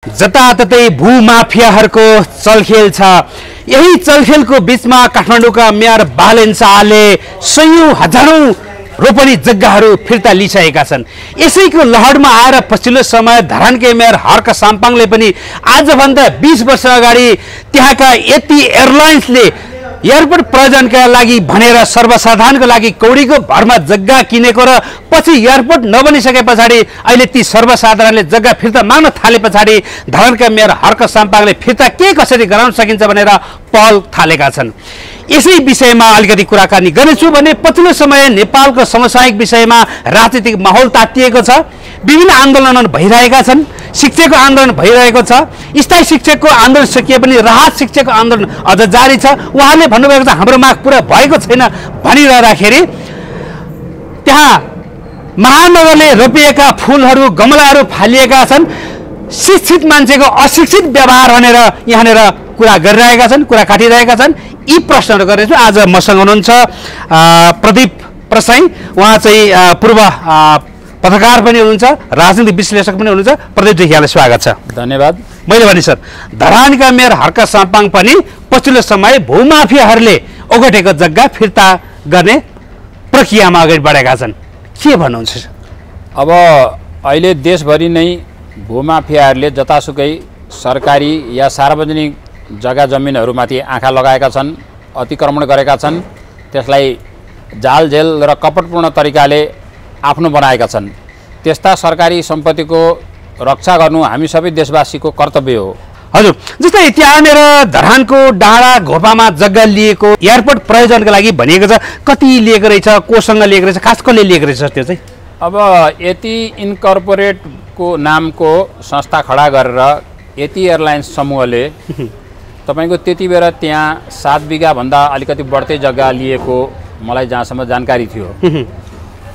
जताततै भूमाफियाहरूको चलखेल छ। यही चलखेलको बीचमा काठमाडौँका मेयर बालेन शाहले सयौं हजारौं रोपनी जग्गाहरू फिर्ता लिइसकेका छन्। यसैको लहरमा आएर पछिल्लो समय धरानकै मेयर हर्क साम्पाङले पनि आजभन्दा 20 वर्ष अगाडि त्यहाँका यति एयरलाइन्सले एयरपोर्ट प्रयोजनका लागि भनेर सर्वसाधारणको लागि कौडीको भरमा जग्गा किनेको र पछि एयरपोर्ट नबनिसके पछाडि अहिले ती सर्वसाधारणले जग्गा फिर्ता माग्न थाले पछाडि धरानका मेयर हर्क साम्पाङले फिर्ता के कसरी गराउन सकिन्छ भनेर पहल थालेका छन्। यसै विषयमा अलिकति कुराकानी गर्नेछु भने पछिल्लो समय नेपालको समसामयिक विषयमा राजनीतिक माहौल तातिएको छ। विभिन्न आन्दोलनहरू भइरहेका छन्। शिक्षकको आन्दोलन भइरहेको छ। स्थायी शिक्षकको आन्दोलन सकिए पनि राहत शिक्षकको आन्दोलन अझ जारी छ। उहाँले भन्नुभएको छ हाम्रो माग पुरा भएको छैन भनिरहँदाखेरि त्यहाँ महानगरले रोपिएका फुलहरू गमलाहरू फालिएका छन्। शिक्षित मान्छेको अशिक्षित व्यवहार भनेर यहाँनिर कुरा गरिरहेका छन्, कुरा काटिरहेका छन्। यी प्रश्नहरू गर्नेछु। आज मसँग हुनुहुन्छ प्रदीप प्रसाई, उहाँ चाहिँ पूर्व पत्रकार पनि हुनुहुन्छ, राजनीतिक विश्लेषक पनि हुनुहुन्छ। प्रदीपजी यहाँलाई स्वागत छ। धन्यवाद। मैले भने सर धरानका मेयर हर्क साम्पाङ पनि पछिल्लो समय भूमाफियाहरूले ओगटेको जग्गा फिर्ता गर्ने प्रक्रियामा अगाडि बढेका छन्। के भन्नुहुन्छ? अब अहिले देशभरि नै भूमाफियाहरूले जतासुकै सरकारी या सार्वजनिक जग्गा जमिनहरूमाथि आँखा लगाएका छन्, अतिक्रमण गरेका छन्, त्यसलाई जालझेल र कपटपूर्ण तरिकाले आफ्नो बनाएका छन्। त्यस्ता सरकारी सम्पत्तिको रक्षा गर्नु हामी सबै देशवासीको कर्तव्य हो। हजुर, जस्तै त्यहाँनिर धरानको डाँडा घोपामा जग्गा लिएको एयरपोर्ट प्रयोजनका लागि भनिएको छ। कति लिएको रहेछ, कोसँग लिएको रहेछ, खास कसले लिएको रहेछ त्यो चाहिँ? अब यति इन्कर्पोरेटको नामको संस्था खडा गरेर यति एयरलाइन्स समूहले तपाईको त्यति बेला त्यहाँ 7 बिघाभन्दा अलिकति बढ्दै जग्गा लिएको मलाई जहाँसम्म जानकारी थियो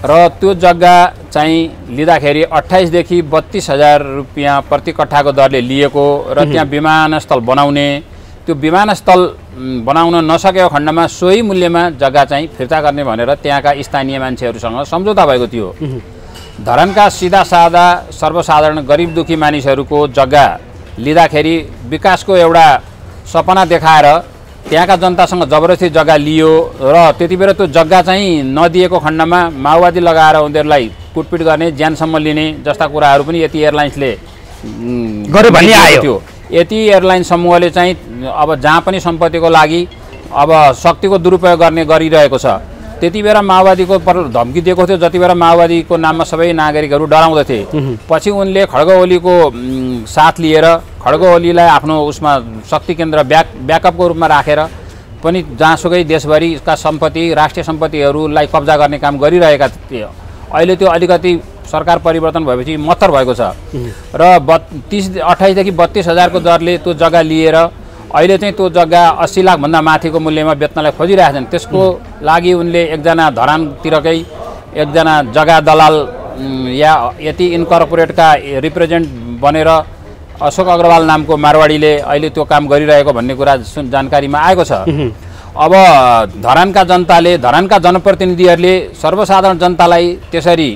र त्यो जग्गा चाहिँ लिँदाखेरि 28 देखि 32,000 रुपियाँ प्रति कट्ठाको दरले लिएको र त्यहाँ विमानस्थल बनाउने, त्यो विमानस्थल बनाउन नसकेको खण्डमा सोही मूल्यमा जग्गा चाहिँ फिर्ता गर्ने भनेर त्यहाँका स्थानीय मान्छेहरूसँग सम्झौता भएको थियो। धरानका सिधासादा सर्वसाधारण गरिब दुखी मानिसहरूको जग्गा लिँदाखेरि विकासको एउटा सपना देखाएर त्यहाँका जनतासँग जबरजस्ती जग्गा लियो र त्यति बेला त्यो जग्गा चाहिँ नदिएको खण्डमा माओवादी लगाएर उनीहरूलाई कुटपिट गर्ने, ज्यानसम्म लिने जस्ता कुराहरू पनि यति एयरलाइन्सले गरे भन्ने आयो। यति एयरलाइन समूहले चाहिँ अब जहाँ पनि सम्पत्तिको लागि अब शक्तिको दुरुपयोग गर्ने गरिरहेको छ। त्यति बेला माओवादीको धम्की दिएको थियो, जति बेला माओवादीको नाममा सबै नागरिकहरू डराउँदथे। पछि उनले खड्ग ओलीको साथ लिएर खड्ग ओलीलाई आफ्नो उसमा शक्ति केन्द्र ब्याकअपको रूपमा राखेर पनि जहाँसुकै देशभरिका सम्पत्ति, राष्ट्रिय सम्पत्तिहरूलाई कब्जा गर्ने काम गरिरहेका थिए। अहिले त्यो अलिकति सरकार परिवर्तन भएपछि मत्तर भएको छ र 28 देखि 32,000 को दरले त्यो जग्गा लिएर अहिले चाहिँ त्यो जग्गा 80 लाखभन्दा माथिको मूल्यमा बेच्नलाई खोजिरहेका छन्। त्यसको लागि उनले एकजना धरानतिरकै एकजना जग्गा दलाल या यति इन्कर्पोरेटका रिप्रेजेन्ट बनेर अशोक अग्रवाल नामको मारवाडीले अहिले त्यो काम गरिरहेको भन्ने कुरा जानकारीमा आएको छ। अब धरानका जनताले, धरानका जनप्रतिनिधिहरूले सर्वसाधारण जनतालाई त्यसरी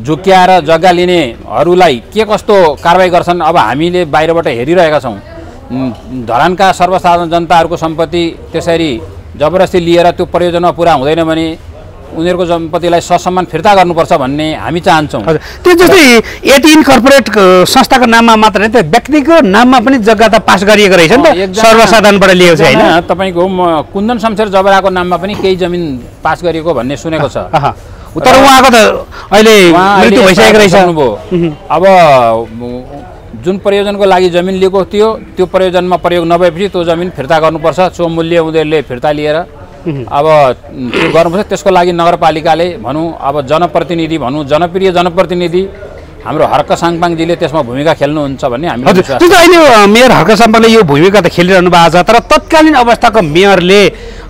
झुक्क्याएर जग्गा लिनेहरूलाई के कस्तो कारबाही गर्छन् अब हामीले बाहिरबाट हेरिरहेका छौँ। धरानका सर्वसाधारण जनताहरूको सम्पत्ति त्यसरी जबरजस्ती लिएर त्यो प्रयोजनमा पुरा हुँदैन भने उनीहरूको सम्पत्तिलाई ससम्मान फिर्ता गर्नुपर्छ भन्ने हामी चाहन्छौँ। त्यो जस्तै यति इन्कर्पोरेट संस्थाको नाममा मात्र होइन, त्यो व्यक्तिको नाममा पनि जग्गा त पास गरिएको रहेछ नि त, सर्वसाधारणबाट लिएको छ होइन? तपाईँको कुन्दन शमशेर जबराको नाममा पनि केही जमिन पास गरिएको भन्ने सुनेको छ। तर उहाँको त अहिले मृत्यु भइसकेको रहेछ। अब जुन प्रयोजनको लागि जमिन लिएको थियो त्यो प्रयोजनमा प्रयोग नभएपछि त्यो जमिन फिर्ता गर्नुपर्छ। सो मूल्य उनीहरूले फिर्ता लिएर अब त्यो गर्नुपर्छ। त्यसको लागि नगरपालिकाले भनौँ, अब जनप्रतिनिधि भनौँ, जनप्रिय जनप्रतिनिधि हाम्रो हर्क साम्पाङजीले त्यसमा भूमिका खेल्नुहुन्छ भन्ने हामी विश्वास छ। अहिले मेयर हर्क साम्पाङले यो भूमिका त खेलिरहनु भएको छ, तर तत्कालीन अवस्थाको मेयरले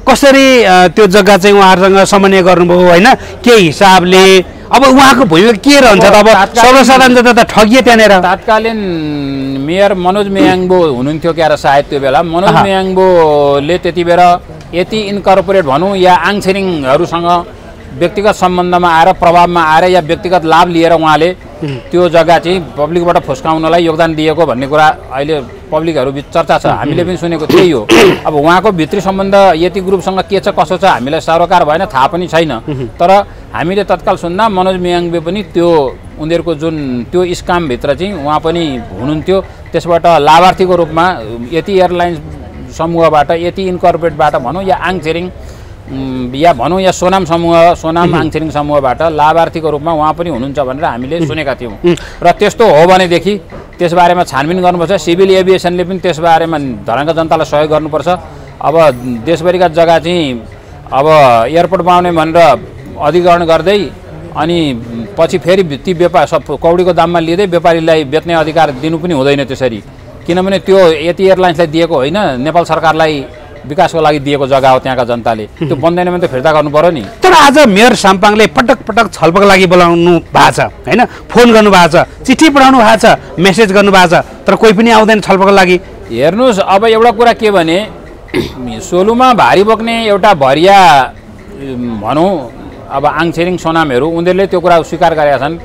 कसरी त्यो जग्गा चाहिँ उहाँहरूसँग समन्वय गर्नुभयो होइन? के हिसाबले अब उहाँको भूमिका के रहन्छ त? अब सर्वसाधारण जनता त ठगिए त्यहाँनिर। तत्कालीन मेयर मनोज मेयाङबो हुनुहुन्थ्यो क्या र सायद त्यो बेला मनोज मेयाङबोले त्यति बेला यति इन्कर्पोरेट भनौँ या आङछिरिङहरूसँग व्यक्तिगत सम्बन्धमा आएर, प्रभावमा आएर या व्यक्तिगत लाभ लिएर उहाँले त्यो जग्गा चाहिँ पब्लिकबाट फुस्काउनलाई योगदान दिएको भन्ने कुरा अहिले पब्लिकहरू बिच चर्चा छ, हामीले पनि सुनेको त्यही हो। अब उहाँको भित्री सम्बन्ध यति ग्रुपसँग के छ कसो छ हामीलाई सरोकार भएन, थाहा पनि छैन। तर हामीले तत्काल सुन्दा मनोज मियाङबे पनि त्यो उनीहरूको जुन त्यो स्कामभित्र चाहिँ उहाँ पनि हुनुहुन्थ्यो। त्यसबाट लाभार्थीको रूपमा यति एयरलाइन्स समूहबाट, यति इन्कर्पोरेटबाट भनौँ या आङछेरिङ या भनौँ या सोनाम समूह, सोनाम आङछेरिङ समूहबाट लाभार्थीको रूपमा उहाँ पनि हुनुहुन्छ भनेर हामीले सुनेका थियौँ। र त्यस्तो हो भनेदेखि त्यसबारेमा छानबिन गर्नुपर्छ। सिभिल एभिएसनले पनि त्यसबारेमा धरानका जनतालाई सहयोग गर्नुपर्छ। अब देशभरिका जग्गा चाहिँ अब एयरपोर्ट बनाउने भनेर अधिग्रहण गर्दै अनि पछि फेरि ती व्यापार सब कौडीको दाममा लिँदै व्यापारीलाई बेच्ने अधिकार दिनु पनि हुँदैन त्यसरी, किनभने त्यो यति एयरलाइन्सलाई दिएको होइन, नेपाल सरकारलाई विकासको लागि दिएको जग्गा हो। त्यहाँका जनताले त्यो बन्दैन भने त फिर्ता गर्नु पर्यो नि। तर आज मेयर साम्पाङले पटक पटक छलफलको लागि बोलाउनु भएको छ होइन, फोन गर्नुभएको छ, चिठी पठाउनु भएको छ, मेसेज गर्नुभएको छ, तर कोही पनि आउँदैन छलफलको लागि। हेर्नुहोस्, अब एउटा कुरा के भने सोलुमा भारी बोक्ने एउटा भरिया भनौँ अब आङछेरिङ सोनामहरू उनीहरूले त्यो कुरा स्वीकार गरेका छन्।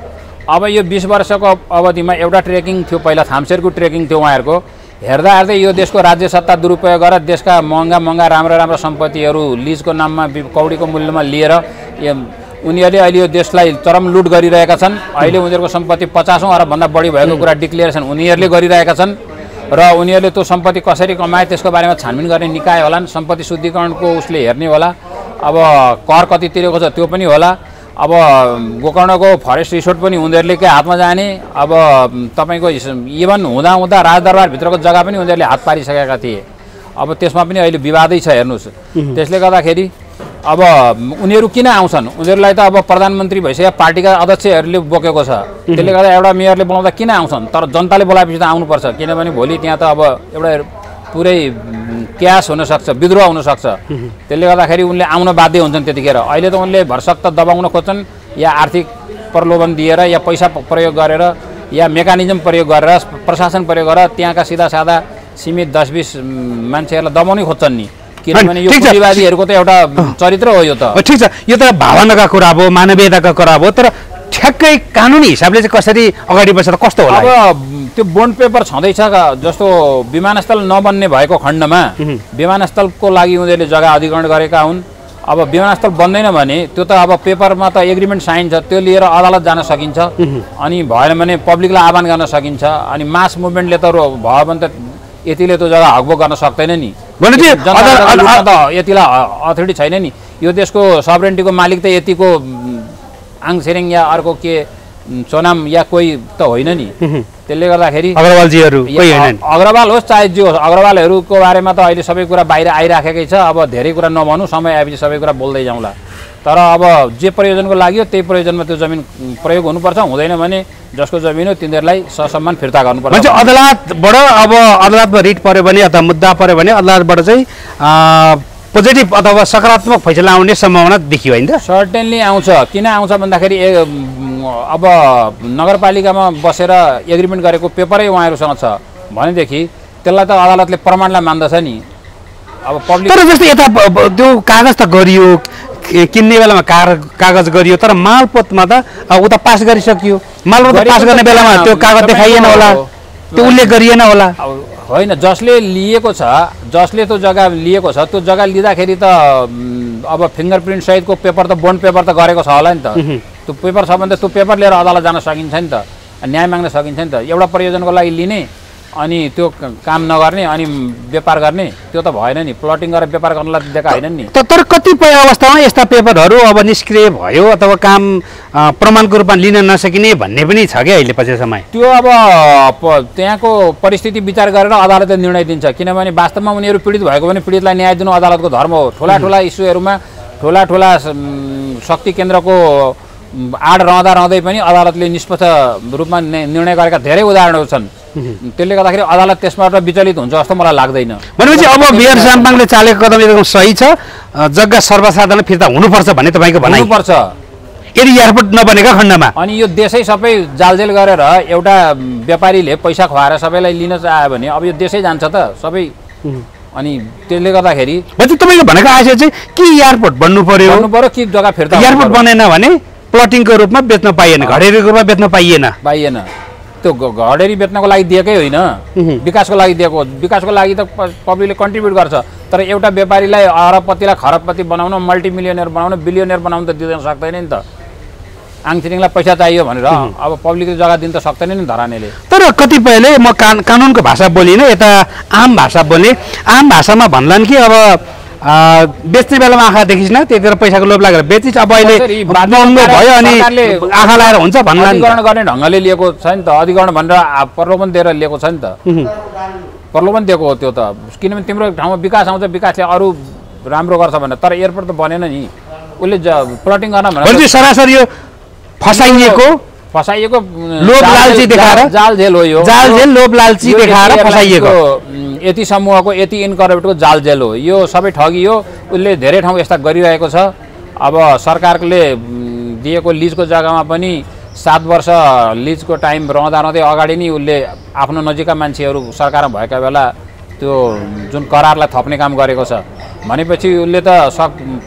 अब यो 20 वर्षको अवधिमा एउटा ट्रेकिङ थियो, पहिला थाम्सेरको ट्रेकिङ थियो उहाँहरूको। हेर्दा हेर्दै यो देशको राज्य सत्ता दुरुपयोग गरेर देशका महँगा राम्रा सम्पत्तिहरू लिजको नाममा कौडीको मूल्यमा लिएर उनीहरूले अहिले यो देशलाई चरम लुट गरिरहेका छन्। अहिले उनीहरूको सम्पत्ति 50औं अरबभन्दा बढी भएको कुरा डिक्लेरेसन उनीहरूले गरिरहेका छन् र उनीहरूले त्यो सम्पत्ति कसरी कमाए त्यसको बारेमा छानबिन गर्ने निकाय होलान्, सम्पत्ति शुद्धिकरणको उसले हेर्ने होला, अब कर कति तिरेको छ त्यो पनि होला। अब गोकर्णको फरेस्ट रिसोर्ट पनि उनीहरूले के हातमा जाने, अब तपाईँको इभन हुँदा राजदरबारभित्रको जग्गा पनि उनीहरूले हात पारिसकेका थिए। अब त्यसमा पनि अहिले विवादै छ हेर्नुहोस्। त्यसले गर्दाखेरि अब उनीहरू किन आउँछन्? उनीहरूलाई त अब प्रधानमन्त्री भइसक्यो, पार्टीका अध्यक्षहरूले बोकेको छ। त्यसले गर्दा एउटा मेयरले बोलाउँदा किन आउँछन्? तर जनताले बोलाएपछि त आउनुपर्छ, किनभने भोलि त्यहाँ त अब एउटा पुरै क्यास हुनसक्छ, विद्रोह हुनसक्छ। त्यसले गर्दाखेरि उनले आउन बाध्य हुन्छन् त्यतिखेर। अहिले त उनले भरसक त दबाउन खोज्छन्, या आर्थिक प्रलोभन दिएर या पैसा प्रयोग गरेर या मेकानिजम प्रयोग गरेर प्रशासन प्रयोग गरेर त्यहाँका सिधासादा सीमित 10-20 मान्छेहरूलाई दबाउनै खोज्छन् नि, किनभने यो पुँजीवादीहरूको त एउटा चरित्र हो। यो त ठिक छ, यो त भावनाका कुरा हो, मानवीयताका कुरा हो, तर ठ्याक्कै कानुनी हिसाबले चाहिँ कसरी अगाडि बढ्छ त कस्तो होला? अब त्यो बोन्ड पेपर छँदैछ, जस्तो विमानस्थल नबन्ने भएको खण्डमा विमानस्थलको लागि उनीहरूले जग्गा अधिग्रहण गरेका हुन्। अब विमानस्थल बन्दैन भने त्यो त अब पेपरमा त एग्रिमेन्ट साइन छ, त्यो लिएर अदालत जान सकिन्छ, अनि भएन भने पब्लिकलाई आह्वान गर्न सकिन्छ। अनि मास मुभमेन्टले त भयो भने त यतिले त्यो जग्गा हकबोक गर्न सक्दैन नि, यतिलाई अथोरिटी छैन नि। यो देशको सबरेन्टीको मालिक त यतिको आङछेरिङ या अर्को के सोनाम या कोही त होइन नि। त्यसले गर्दाखेरि अग्रवाल होस् चाहे जे होस्, अग्रवालहरूको बारेमा त अहिले सबै कुरा बाहिर आइराखेकै छ। अब धेरै कुरा नभनौँ, समय आएपछि सबै कुरा बोल्दै जाउँला। तर अब जे प्रयोजनको लागि हो त्यही प्रयोजनमा त्यो जमिन प्रयोग हुनुपर्छ, हुँदैन भने जसको जमिन हो तिनीहरूलाई ससम्मान फिर्ता गर्नुपर्छ। अदालतबाट अब अदालतमा रिट पऱ्यो भने अथवा मुद्दा पऱ्यो भने अदालतबाट चाहिँ पोजिटिभ अथवा सकारात्मक फैसला आउने सम्भावना देखियो होइन त? सर्टेनली आउँछ। किन आउँछ भन्दाखेरि अब नगरपालिकामा बसेर एग्रिमेन्ट गरेको पेपरै उहाँहरूसँग छ भनेदेखि त्यसलाई त अदालतले प्रमाणलाई मान्दछ नि। अब पब्लिक तर जस्तै यता त्यो कागज त गरियो, किन्ने बेलामा कागज गरियो, तर मालपोतमा त उता पास गरिसकियो। मालपोत पास गर्ने बेलामा त्यो कागज देखाइएन होला, त्यो उल्लेख गरिएन होला। होइन, जसले लिएको छ, जसले त्यो जग्गा लिएको छ, त्यो जग्गा लिँदाखेरि त अब फिङ्गरप्रिन्ट सहितको पेपर त बोन्ड पेपर त गरेको छ होला नि त। त्यो पेपर छ भने त त्यो पेपर लिएर अदालत जान सकिन्छ नि त, न्याय माग्न सकिन्छ नि त। एउटा प्रयोजनको लागि लिने अनि त्यो काम नगर्ने अनि व्यापार गर्ने, त्यो त भएन नि। प्लटिङ गरेर व्यापार गर्नलाई दिएका होइन नि। तर कतिपय अवस्थामा यस्ता पेपरहरू अब निष्क्रिय भयो अथवा काम प्रमाणको रूपमा लिन नसकिने भन्ने पनि छ क्या अहिले पछि समय। त्यो अब त्यहाँको परिस्थिति विचार गरेर अदालतले निर्णय दिन्छ, किनभने वास्तवमा उनीहरू पीडित भएको भने पीडितलाई न्याय दिनु अदालतको धर्म हो। ठुला इस्युहरूमा ठुला शक्ति केन्द्रको आड रहँदै पनि अदालतले निष्पक्ष रूपमा निर्णय गरेका धेरै उदाहरणहरू छन्। त्यसले गर्दाखेरि अदालत त्यसबाट विचलित हुन्छ जस्तो मलाई लाग्दैन। भनेपछि अब मेयर साम्पाङले चालेको कदम एकदम सही छ, जग्गा सर्वसाधारण फिर्ता हुनुपर्छ भन्ने तपाईँको भनाइ? हुनुपर्छ, यदि एयरपोर्ट नबनेका खण्डमा। अनि यो देशै सबै जालजेल गरेर एउटा व्यापारीले पैसा खुवाएर सबैलाई लिन चाह्यो भने अब यो देशै जान्छ त सबै। अनि त्यसले गर्दाखेरि तपाईँको भनेको आशय चाहिँ कि एयरपोर्ट बन्नु पर्यो कि जग्गा फिर्ता? एयरपोर्ट बनेन भने प्लटिङको रूपमा बेच्न पाइएन, घडेरीको रूपमा बेच्न पाइएन। त्यो घडेरी बेच्नको लागि दिएकै होइन, विकासको लागि दिएको। विकासको लागि त पब्लिकले कन्ट्रिब्युट गर्छ, तर एउटा व्यापारीलाई अरबपतिलाई खरबपति बनाउन, मल्टिमिलियनियर बनाउन, बिलियनियर बनाउन त दिन सक्दैन नि त। आङथिरिङलाई पैसा चाहियो भनेर अब पब्लिकले जग्गा दिन त सक्दैन नि धरानेले। तर कतिपयले म कानुनको भाषा बोलिनँ, यता आम भाषा बोल्ने, आम भाषामा भन्लान् कि अब बेच्ने बेलामा आँखा देखिस् न, त्यतिखेर पैसाको लोभ लागेर बेचिस्, अब अहिले महँगो भयो अनि आँखा लाएर हुन्छ भन्ला। अधिकरण गर्ने ढङ्गले लिएको छ नि त, अधिकरण भनेर प्रलोभन दिएर लिएको छ नि त, प्रलोभन दिएको हो त्यो त। किनभने तिम्रो ठाउँमा विकास आउँछ, विकासले अरू राम्रो गर्छ भनेर, तर एयरपोर्ट त बनेन नि, उसले प्लटिङ गर्न भनेर सरासरी यो फसाइएको लोभ लालची देखाएर, जाल जेल हो यो, जाल जेल लोभ लालची देखाएर फसाइएको, यति समूहको यति इनकरेक्टको जाल जेल हो यो, सबै ठगी हो। उसले धेरै ठाउँ यस्ता गरिरहेको छ। अब सरकारले दिएको लिजको जग्गामा पनि 7 वर्ष लिजको टाइम रहँदै अगाडि नै उसले आफ्नो नजिकका मान्छेहरू सरकारमा भएका बेला त्यो जुन करारलाई थप्ने काम गरेको छ भनेपछि उसले त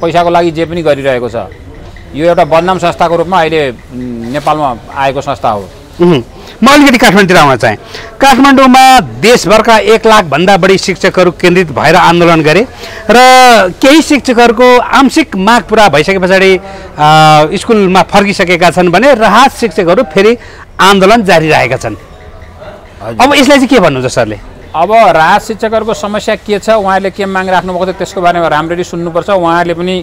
पैसाको लागि जे पनि गरिरहेको छ। यो एउटा बदनाम संस्थाको रूपमा अहिले नेपालमा आएको संस्था हो। म अलिकति काठमाडौँतिर आउन चाहेँ। काठमाडौँमा देशभरका 1 लाखभन्दा बढी शिक्षकहरू केन्द्रित भएर आन्दोलन गरे र केही शिक्षकहरूको आंशिक माग पुरा भइसके पछाडि स्कुलमा फर्किसकेका छन् भने राहत शिक्षकहरू फेरि आन्दोलन जारी रहेका छन्। अब यसलाई चाहिँ के भन्नुहुन्छ सरले? अब राहत शिक्षकहरूको समस्या के छ, उहाँहरूले के माग राख्नुभएको छ त्यसको बारेमा राम्ररी सुन्नुपर्छ। उहाँहरूले पनि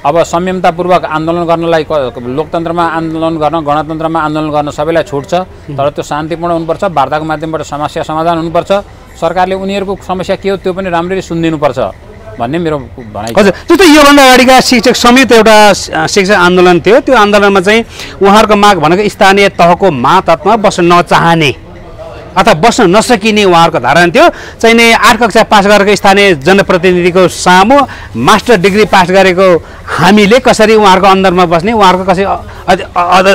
अब संयमतापूर्वक आन्दोलन गर्नलाई, लोकतन्त्रमा आन्दोलन गर्न, गणतन्त्रमा आन्दोलन गर्न सबैलाई छुट छ, तर त्यो शान्तिपूर्ण हुनुपर्छ, वार्ताको माध्यमबाट समस्या समाधान हुनुपर्छ। सरकारले उनीहरूको समस्या के हो त्यो पनि राम्ररी सुनिदिनुपर्छ भन्ने मेरो भनाइ छ। हजुर, त्यो त योभन्दा अगाडिका शिक्षक संयुक्त एउटा शिक्षक आन्दोलन थियो। त्यो आन्दोलनमा चाहिँ उहाँहरूको माग भनेको स्थानीय तहको मातहतमा बस्न नचाहने अथवा बस्न नसकिने उहाँहरूको धारणा थियो। चाहिने 8 कक्षा पास गरेको स्थानीय जनप्रतिनिधिको सामु मास्टर डिग्री पास गरेको हामीले कसरी उहाँहरूको अन्दरमा बस्ने, उहाँहरूको कसरी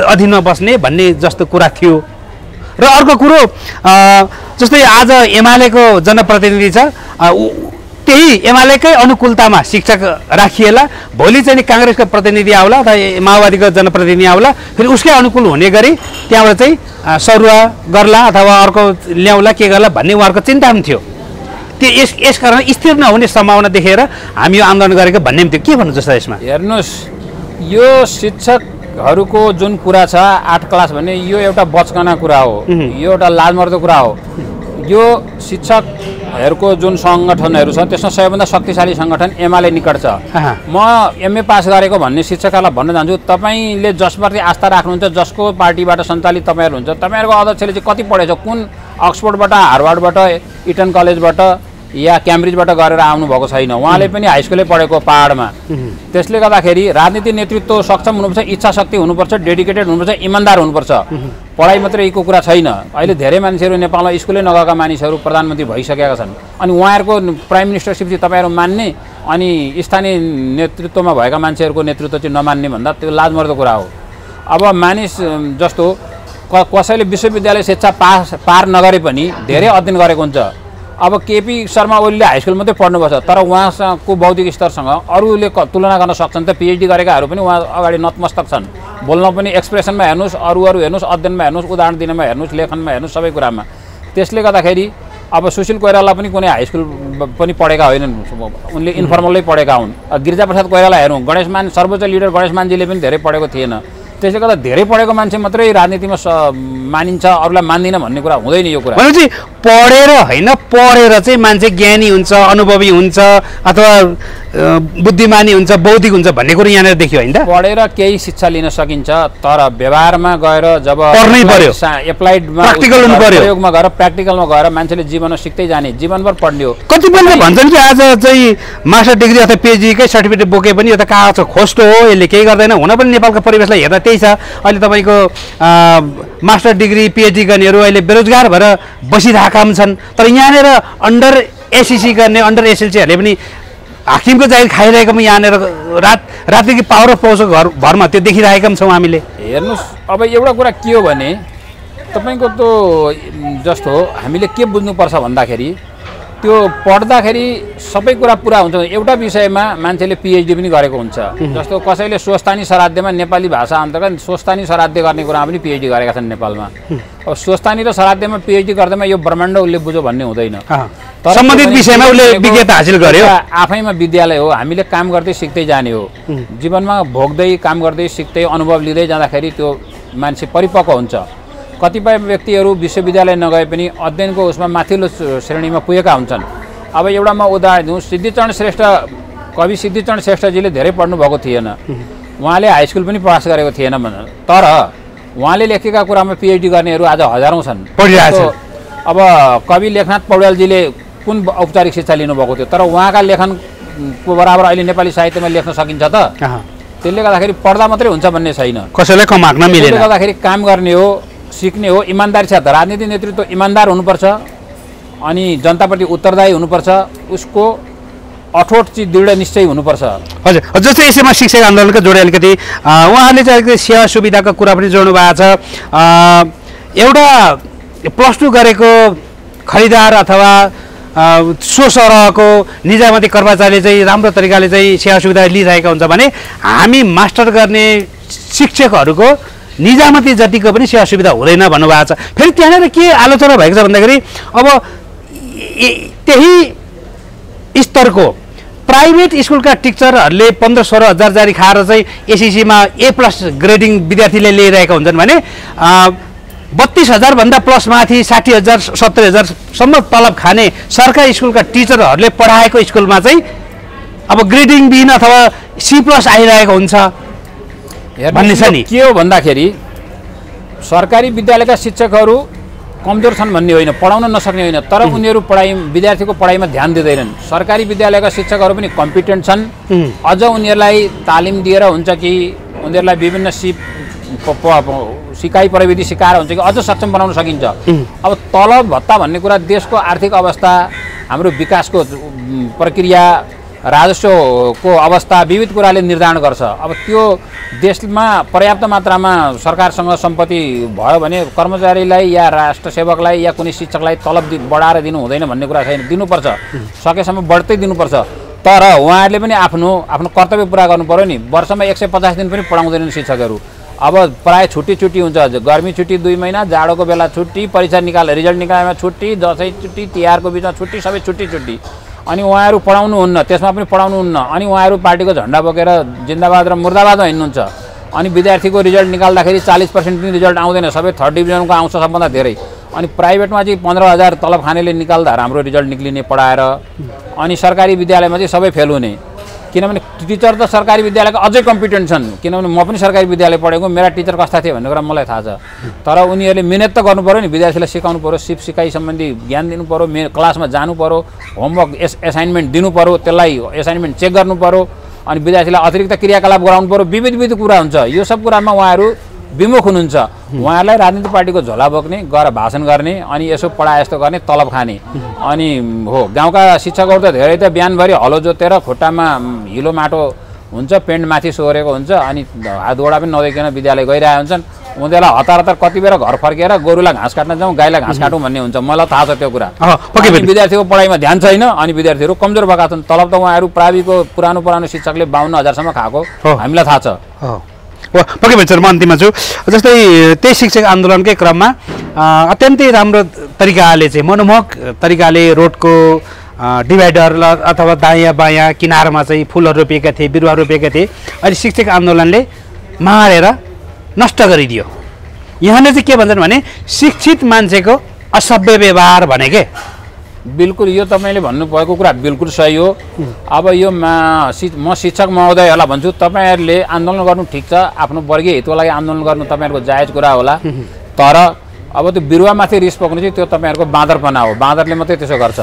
अधीनमा बस्ने भन्ने जस्तो कुरा थियो। र अर्को कुरो जस्तै आज एमालेको जनप्रतिनिधि छ, त्यही एमालेकै अनुकूलतामा शिक्षक राखिएला, भोलि चाहिँ काङ्ग्रेसको प्रतिनिधि आउला अथवा माओवादीको जनप्रतिनिधि आउला, फेरि उसकै अनुकूल हुने गरी त्यहाँबाट चाहिँ सरुवा गर्ला अथवा अर्को ल्याउला के गर्ला भन्ने उहाँहरूको चिन्ता पनि थियो। त्यो यसकारण स्थिर नहुने सम्भावना देखेर हामी यो आन्दोलन गरेको भन्ने पनि थियो। के भन्नुहुन्छ यसमा? हेर्नुहोस्, यो शिक्षकहरूको जुन कुरा छ 8 क्लास भन्ने यो एउटा बचकना कुरा हो, यो एउटा लाजमर्दो कुरा हो। यो शिक्षकहरूको जुन सङ्गठनहरू छ त्यसमा सबैभन्दा शक्तिशाली सङ्गठन एमाले निकट छ। म एमए पास गरेको भन्ने शिक्षकहरूलाई भन्न चाहन्छु, तपाईँले जसप्रति आस्था राख्नुहुन्छ, जसको पार्टीबाट सञ्चालित तपाईँहरू हुन्छ, तपाईँहरूको अध्यक्षले चाहिँ कति पढेछ, कुन अक्सफोर्डबाट, हार्वर्डबाट, इटन कलेजबाट या क्याम्ब्रिजबाट गरेर आउनुभएको छैन। उहाँले पनि हाई स्कुलै पढेको पाहाडमा। त्यसले गर्दाखेरि राजनीति नेतृत्व सक्षम हुनुपर्छ, इच्छा शक्ति हुनुपर्छ, डेडिकेटेड हुनुपर्छ, इमान्दार हुनुपर्छ। पढाइ मात्रैको कुरा छैन। अहिले धेरै मान्छेहरू नेपालमा स्कुलै नगएका मानिसहरू प्रधानमन्त्री भइसकेका छन्। अनि उहाँहरूको प्राइम मिनिस्टरसिप चाहिँ तपाईँहरू मान्ने अनि स्थानीय नेतृत्वमा भएका मान्छेहरूको नेतृत्व चाहिँ नमान्ने भन्दा त्यो लाजमर्दो कुरा हो। अब मानिस जस्तो कसैले विश्वविद्यालय शिक्षा पार नगरे पनि धेरै अध्ययन गरेको हुन्छ। अब केपी शर्मा ओलीले हाई स्कुल मात्रै पढ्नुपर्छ, तर उहाँको बौद्धिक स्तरसँग अरूले तुलना गर्न सक्छन् त। पिएचडी गरेकाहरू पनि उहाँ अगाडि नतमस्तक छन्। बोल्न पनि, एक्सप्रेसनमा हेर्नुहोस्, अरू हेर्नुहोस्, अध्ययनमा हेर्नुहोस्, उदाहरण दिनमा हेर्नुहोस्, लेखनमा हेर्नुहोस्, सबै कुरामा। त्यसले गर्दाखेरि अब सुशील कोइराला पनि कुनै हाई स्कुल पनि पढेका होइनन्, उनले इन्फर्मलै पढेका हुन्। गिरिजाप्रसाद कोइराला हेरौँ, गणेशमान सर्वोच्च लिडर गणेशमानजीले पनि धेरै पढेको थिएन। त्यसले गर्दा धेरै पढेको मान्छे मात्रै राजनीतिमा मानिन्छ, अरूलाई मान्दिनँ भन्ने कुरा हुँदैन। यो कुरा भनेपछि पढेर होइन, पढेर चाहिँ मान्छे ज्ञानी हुन्छ, अनुभवी हुन्छ अथवा बुद्धिमानी हुन्छ, बौद्धिक हुन्छ भन्ने कुरो यहाँनिर देखियो होइन त? पढेर केही शिक्षा लिन सकिन्छ, तर व्यवहारमा गएर जब पढ्नै पर्यो, एप्लाइडमा प्र्याक्टिकल हुनु पर्यो, प्रयोगमा गएर प्र्याक्टिकलमा गएर मान्छेले जीवनमा सिक्दै जाने, जीवनभर पढ्ने हो। कतिपयले भन्छन् कि आज चाहिँ मास्टर डिग्री अथवा पिएचडीकै सर्टिफिकेट बोके पनि यो त कागजको खोस्टो हो, यसले केही गर्दैन। हुन पनि नेपालको परिवेशलाई हेर्दा त्यही छ। अहिले तपाईँको मास्टर डिग्री पिएचडी गर्नेहरू अहिले बेरोजगार भएर बसिरहेका छन्। तर यहाँनिर अन्डर एसएससी गर्ने, अन्डर एसएलसीहरूले पनि हाकिमको जागिर खाइरहेको पनि यहाँनिर रातिको पावर अफ पाउँछ घरमा, त्यो देखिरहेका पनि छौँ हामीले। हेर्नुहोस्, अब एउटा कुरा के हो भने तपाईँको त्यो जस्तो हामीले के बुझ्नुपर्छ भन्दाखेरि त्यो पढ्दाखेरि सबै कुरा पुरा हुन्छ। एउटा विषयमा मान्छेले पिएचडी पनि गरेको हुन्छ। जस्तो कसैले स्वस्थानी सराध्यमा नेपाली भाषा अन्तर्गत स्वस्थानी सराध्य गर्ने कुरामा पनि पिएचडी गरेका छन् नेपालमा। अब स्वस्थानी र सराध्यमा पिएचडी गर्दैमा यो ब्रह्माण्ड उसले बुझ्यो भन्ने हुँदैन। सम्बन्धित विषयमा उसले विज्ञता हासिल गर्यो। आफैमा विद्यालय हो, हामीले काम गर्दै सिक्दै जाने हो। जीवनमा भोग्दै काम गर्दै सिक्दै अनुभव लिँदै जाँदाखेरि त्यो मान्छे परिपक्व हुन्छ। कतिपय व्यक्तिहरू विश्वविद्यालय नगए पनि अध्ययनको उसमा माथिल्लो श्रेणीमा पुगेका हुन्छन्। अब एउटा म उदाहरण दिउँ, सिद्धिचरण श्रेष्ठ, कवि सिद्धिचरण श्रेष्ठजीले धेरै पढ्नुभएको थिएन, उहाँले हाई स्कुल पनि पास गरेको थिएन, तर उहाँले लेखेका कुरामा पिएचडी गर्नेहरू आज हजारौँ छन्। अब कवि लेखनाथ पौड्यालजीले कुन औपचारिक शिक्षा लिनुभएको थियो, तर उहाँका लेखनको बराबर अहिले नेपाली साहित्यमा लेख्न सकिन्छ त? त्यसले गर्दाखेरि पढ्दा मात्रै हुन्छ भन्ने छैन, कसैलाई कमाक्न मिलेन। त्यसले गर्दाखेरि काम गर्ने हो, सिक्ने हो, इमान्दारी साथ। राजनीतिक नेतृत्व इमान्दार हुनुपर्छ अनि जनताप्रति उत्तरदायी हुनुपर्छ, उसको अठोट चिज दृढ निश्चय हुनुपर्छ। हजुर, जस्तै यसैमा शिक्षक आन्दोलनका जोडे अलिकति उहाँले चाहिँ अलिकति सेवा सुविधाको कुरा पनि जोड्नु भएको छ। एउटा +2 गरेको खरिदार अथवा सो सरहको निजामती कर्मचारीले चाहिँ राम्रो तरिकाले चाहिँ सेवा सुविधा लिइरहेका हुन्छ भने हामी मास्टर गर्ने शिक्षकहरूको निजामती जतिको पनि सेवा सुविधा हुँदैन भन्नुभएको छ। फेरि त्यहाँनिर के आलोचना भएको छ भन्दाखेरि अब त्यही स्तरको प्राइभेट स्कुलका टिचरहरूले 15-16 हजार जारी खाएर चाहिँ एसएससीमा A+ ग्रेडिङ विद्यार्थीले लिइरहेका हुन्छन् भने 32,000 भन्दा प्लस माथि 60,000 70,000सम्म तलब खाने सरकारी स्कुलका टिचरहरूले पढाएको स्कुलमा चाहिँ अब ग्रेडिङ बिन अथवा C+ आइरहेको हुन्छ भन्ने छ नि। के हो भन्दाखेरि सरकारी विद्यालयका शिक्षकहरू कमजोर छन् भन्ने होइन, पढाउन नसक्ने होइन, तर उनीहरू विद्यार्थीको पढाइमा ध्यान दिँदैनन्। सरकारी विद्यालयका शिक्षकहरू पनि कम्पिटेन्ट छन्। अझ उनीहरूलाई तालिम दिएर हुन्छ कि उनीहरूलाई विभिन्न सिकाइ प्रविधि सिकाएर हुन्छ कि अझ सक्षम बनाउन सकिन्छ। अब तलब भत्ता भन्ने कुरा देशको आर्थिक अवस्था, हाम्रो विकासको प्रक्रिया, राजस्वको अवस्था, विविध कुराले निर्धारण गर्छ। अब त्यो देशमा पर्याप्त मात्रामा सरकारसँग सम्पत्ति भयो भने कर्मचारीलाई या राष्ट्र सेवकलाई या कुनै शिक्षकलाई तलब बढाएर दिनु हुँदैन भन्ने कुरा छैन, दिनुपर्छ, सकेसम्म बढ्दै दिनुपर्छ। तर उहाँहरूले पनि आफ्नो कर्तव्य पुरा गर्नु पर्यो नि। वर्षमा 150 दिन पनि पढाउँदैनन् शिक्षकहरू। अब प्रायः छुट्टी हुन्छ, गर्मी छुट्टी 2 महिना, जाडोको बेला छुट्टी, परीक्षा रिजल्ट निकालेमा छुट्टी, दसैँ छुट्टी, तिहारको बिचमा छुट्टी, सबै छुट्टी। अनि उहाँहरू पढाउनुहुन्न, त्यसमा पनि पढाउनुहुन्न। अनि उहाँहरू पार्टीको झन्डा बोकेर जिन्दाबाद र मुर्दाबादमा हिँड्नुहुन्छ। अनि विद्यार्थीको रिजल्ट निकाल्दाखेरि 40% पनि रिजल्ट आउँदैन, सबै 3rd डिभिजनको आउँछ सबभन्दा धेरै। अनि प्राइभेटमा चाहिँ 15,000 तलब खानेले निकाल्दा राम्रो रिजल्ट निक्लिने पढाएर, अनि सरकारी विद्यालयमा चाहिँ सबै फेल हुने। किनभने टिचर त सरकारी विद्यालयका अझै कम्पिटेन्ट छन्, किनभने म पनि सरकारी विद्यालय पढेको, मेरा टिचर कस्ता थिए भन्ने कुरा मलाई थाहा छ। तर उनीहरूले मिहिनेत त गर्नु पर्यो नि, विद्यार्थीलाई सिकाउनु पर्यो, सिकाइ सम्बन्धी ज्ञान दिनु पर्यो, क्लासमा जानु पर्यो, होमवर्क एसाइनमेन्ट दिनु पर्यो, त्यसलाई एसाइनमेन्ट चेक गर्नु पर्यो, अनि विद्यार्थीलाई अतिरिक्त क्रियाकलाप गराउनु पर्यो, विविध कुरा हुन्छ। यो सब कुरामा उहाँहरू विमुख हुनुहुन्छ। उहाँहरूलाई राजनीतिक पार्टीको झोला बोक्ने, गएर भाषण गर्ने, अनि यसो पढाए जस्तो गर्ने, तलब खाने। अनि हो, गाउँका शिक्षकहरू त धेरै त बिहानभरि हलो जोतेर खुट्टामा हिलो माटो हुन्छ, पेन्ट माथि सोरेको हुन्छ, अनि हात गोडा पनि नदेखिकन विद्यालय गइरहेका हुन्छन्। उनीहरूलाई हतार कति बेर घर फर्केर गोरुलाई घाँस काट्न जाउँ, गाईलाई घाँस काटौँ भन्ने हुन्छ। मलाई थाहा छ त्यो कुरा। विद्यार्थीको पढाइमा ध्यान छैन, अनि विद्यार्थीहरू कमजोर भएका छन्। तलब त उहाँहरू प्राविको पुरानो शिक्षकले 52,000सम्म खाएको हामीलाई थाहा छ। पक्कै पनि सर, म अन्तिममा छु। जस्तै त्यही शिक्षक आन्दोलनकै क्रममा अत्यन्तै राम्रो तरिकाले चाहिँ मनमोहक तरिकाले रोडको डिभाइडर अथवा दायाँ बायाँ किनारमा चाहिँ फुलहरू रोपिएका थिए, बिरुवा रोपिएका थिए। अहिले शिक्षक आन्दोलनले मारेर नष्ट गरिदियो। यहाँले चाहिँ के भन्छन् भने शिक्षित मान्छेको असभ्य व्यवहार भने के? बिल्कुल, यो तपाईँले भन्नुभएको कुरा बिल्कुल सही हो। अब यो म शिक्षक महोदयहरूलाई भन्छु, तपाईँहरूले आन्दोलन गर्नु ठिक छ, आफ्नो वर्गीय हितको लागि आन्दोलन गर्नु तपाईँहरूको जायज कुरा होला। तर अब त्यो बिरुवामाथि रिस पोख्नु चाहिँ त्यो तपाईँहरूको बाँदरपना हो। बाँदरले मात्रै त्यसो गर्छ।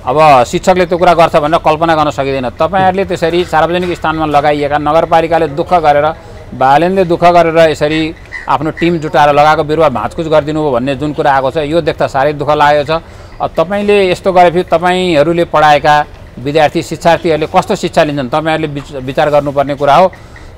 अब शिक्षकले त्यो कुरा गर्छ भनेर कल्पना गर्न सकिँदैन। तपाईँहरूले त्यसरी सार्वजनिक स्थानमा लगाइएका, नगरपालिकाले दुःख गरेर, बालेनले दुःख गरेर यसरी आफ्नो टिम जुटाएर लगाएको बिरुवा भाँचकुच गरिदिनु हो भन्ने जुन कुरा आएको छ, यो देख्दा साह्रै दुःख लागेको छ। तपाईँले यस्तो गरेपछि तपाईँहरूले पढाएका विद्यार्थी शिक्षार्थीहरूले कस्तो शिक्षा लिन्छन् तपाईँहरूले विचार गर्नुपर्ने कुरा हो।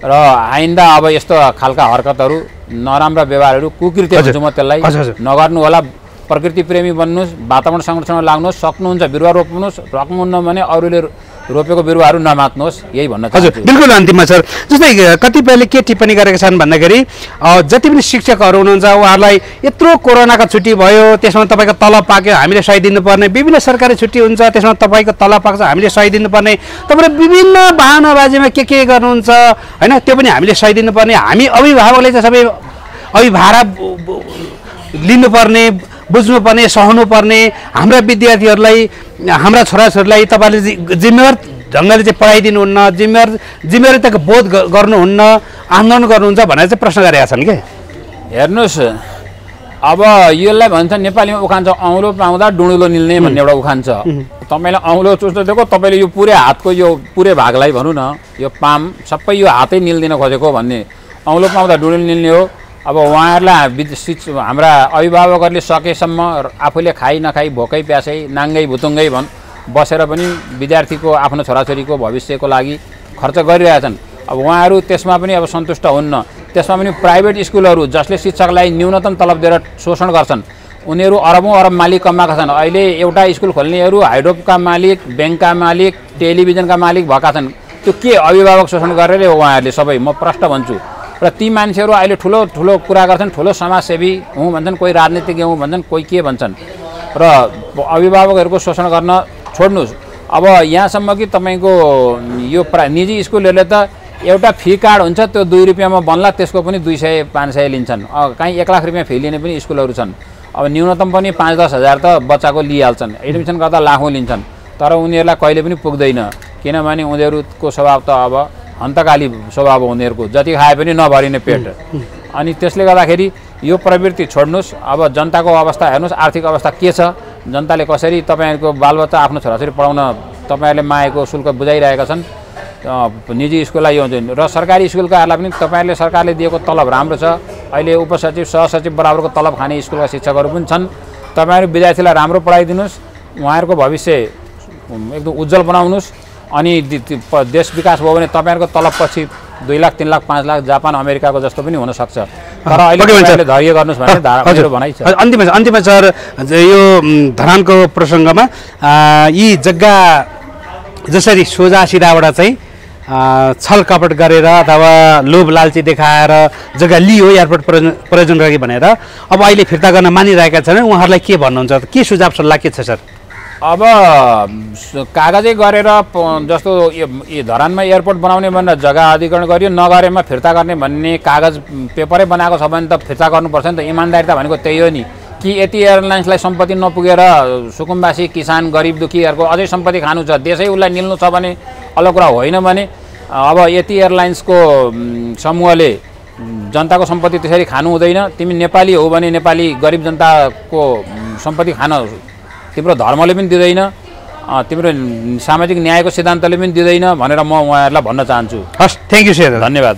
र आइन्दा अब यस्तो खालका हरकतहरू, नराम्रा व्यवहारहरू, कुकृत्य भन्छु म त्यसलाई, नगर्नु होला। प्रकृति प्रेमी बन्नुहोस्, वातावरण संरक्षणमा लाग्नुहोस्, सक्नुहुन्छ बिरुवा रोप्नुहोस्, सक्नुहुन्न भने अरूले रोपेको बिरुवाहरू नमात्नुहोस्, यही भन्न हजुर चाहन्छु। बिल्कुल अन्तिममा सर, जस्तै कतिपयले के टिप्पणी गरेका छन् भन्दाखेरि जति पनि शिक्षकहरू हुनुहुन्छ उहाँहरूलाई यत्रो कोरोनाको छुट्टी भयो, त्यसमा तपाईँको तलब पाक्यो हामीले सही दिनुपर्ने, विभिन्न सरकारी छुट्टी हुन्छ त्यसमा तपाईँको तलब पाक्छ हामीले सही दिनुपर्ने, तपाईँले विभिन्न बहानाबाजीमा के गर्नुहुन्छ होइन, त्यो पनि हामीले सही दिनुपर्ने, हामी अभिभावकले चाहिँ सबै अभिभारा लिनुपर्ने, बुझ्नुपर्ने, सहनुपर्ने, हाम्रा विद्यार्थीहरूलाई हाम्रा छोराछोरीलाई तपाईँले जिम्मेवार ढङ्गले चाहिँ पढाइदिनुहुन्न, जिम्मेवारीताको बोध गर्नुहुन्न, आन्दोलन गर्नुहुन्छ भनेर चाहिँ प्रश्न गरेका छन् के। हेर्नुहोस्, अब यसलाई भन्छ नेपालीमा उखान छ औँलो पाउँदा डुँडुलो निल्ने भन्ने एउटा उखान छ। तपाईँले औँलो चुस्न दिएको, तपाईँले यो पुरै हातको यो पुरै भागलाई भनौँ न यो पाम सबै यो हातै निल्दिन खोजेको भन्ने, औँलो पाउँदा डुँडुलो निल्ने हो। अब उहाँहरूलाई हाम्रा अभिभावकहरूले सकेसम्म आफूले खाइ नखाइ भोकै प्यासै नाङ्गै भुतुङ्गै बसेर पनि विद्यार्थीको आफ्नो छोराछोरीको भविष्यको लागि खर्च गरिरहेछन्। अब उहाँहरू त्यसमा पनि अब सन्तुष्ट हुन्न। त्यसमा पनि प्राइभेट स्कुलहरू जसले शिक्षकलाई न्यूनतम तलब दिएर शोषण गर्छन्, उनीहरू अरबौँ अरब मालिक कमाएका छन्। अहिले एउटा स्कुल खोल्नेहरू हाइड्रोपका मालिक, ब्याङ्कका मालिक, टेलिभिजनका मालिक भएका छन्। त्यो के अभिभावक शोषण गरेर उहाँहरूले सबै, म प्रश्न भन्छु। र ती मान्छेहरू अहिले ठुलो ठुलो कुरा गर्छन्, ठुलो समाजसेवी हुँ भन्छन्, कोही राजनीतिज्ञ हुँ भन्छन्, कोही के भन्छन्, र अभिभावकहरूको शोषण गर्न छोड्नुहोस्। अब यहाँसम्म कि तपाईँको यो निजी स्कुलहरूले त एउटा फी कार्ड हुन्छ, त्यो 2 रुपियाँमा बन्ला, त्यसको पनि 200-500 लिन्छन्। कहीँ 1 लाख रुपियाँ फी लिने पनि स्कुलहरू छन्। अब न्यूनतम पनि 5-10 हजार त बच्चाको लिइहाल्छन्, एडमिसन गर्दा लाखौँ लिन्छन्। तर उनीहरूलाई कहिले पनि पुग्दैन, किनभने उनीहरूको स्वभाव त अब हन्तकाली स्वभाव हो उनीहरूको, जति खाए पनि नभरिने पेट। अनि त्यसले गर्दाखेरि यो प्रवृत्ति छोड्नुहोस्। अब जनताको अवस्था हेर्नुहोस्, आर्थिक अवस्था के छ, जनताले कसरी तपाईँहरूको बालबच्चा आफ्नो छोराछोरी पढाउन तपाईँहरूले मागेको शुल्क बुझाइरहेका छन्। निजी स्कुललाई यो हुन्छ र सरकारी स्कुलकाहरूलाई पनि तपाईँहरूले सरकारले दिएको तलब राम्रो छ। अहिले उपसचिव सहसचिव बराबरको तलब खाने स्कुलका शिक्षकहरू पनि छन्। तपाईँहरू विद्यार्थीलाई राम्रो पढाइदिनुहोस्, उहाँहरूको भविष्य एकदम उज्जवल बनाउनुहोस्। अनि देश विकास भयो भने तपाईँहरूको तलब पछि 2 लाख 3 लाख 5 लाख जापान अमेरिकाको जस्तो पनि हुनसक्छ। तर अहिले धैर्य गर्नुहोस् भन्ने मेरो भनाइ छ। अन्तिममा सर, यो धरानको प्रसङ्गमा यी जग्गा जसरी सोझा सिधाबाट चाहिँ छल कपट गरेर अथवा लोभ लालची देखाएर जग्गा लियो एयरपोर्ट प्रयोजनको लागि भनेर अब अहिले फिर्ता गर्न मानिरहेका छन्, उहाँहरूलाई के भन्नुहुन्छ, के सुझाव सल्लाह के छ सर? अब कागजै गरेर जस्तो धरानमा एयरपोर्ट बनाउने भनेर जग्गा अधिग्रहण गरियो, नगरेमा फिर्ता गर्ने भन्ने कागज पेपरै बनाएको छ भने त फिर्ता गर्नुपर्छ नि त। इमान्दारिता भनेको त्यही हो नि। कि यति एयरलाइन्सलाई सम्पत्ति नपुगेर सुकुम्बासी किसान गरिब दुखीहरूको अझै सम्पत्ति खानु छ, देशै उसलाई निल्नु छ भने अलग कुरा होइन भने अब यति एयरलाइन्सको समूहले जनताको सम्पत्ति त्यसरी खानु हुँदैन। तिमी नेपाली हो भने नेपाली गरिब जनताको सम्पत्ति खान तिम्रो धर्मले पनि दिँदैन, तिम्रो सामाजिक न्यायको सिद्धान्तले पनि दिँदैन भनेर म उहाँहरूलाई भन्न चाहन्छु। हस्, थ्याङ्क यू सर, धन्यवाद।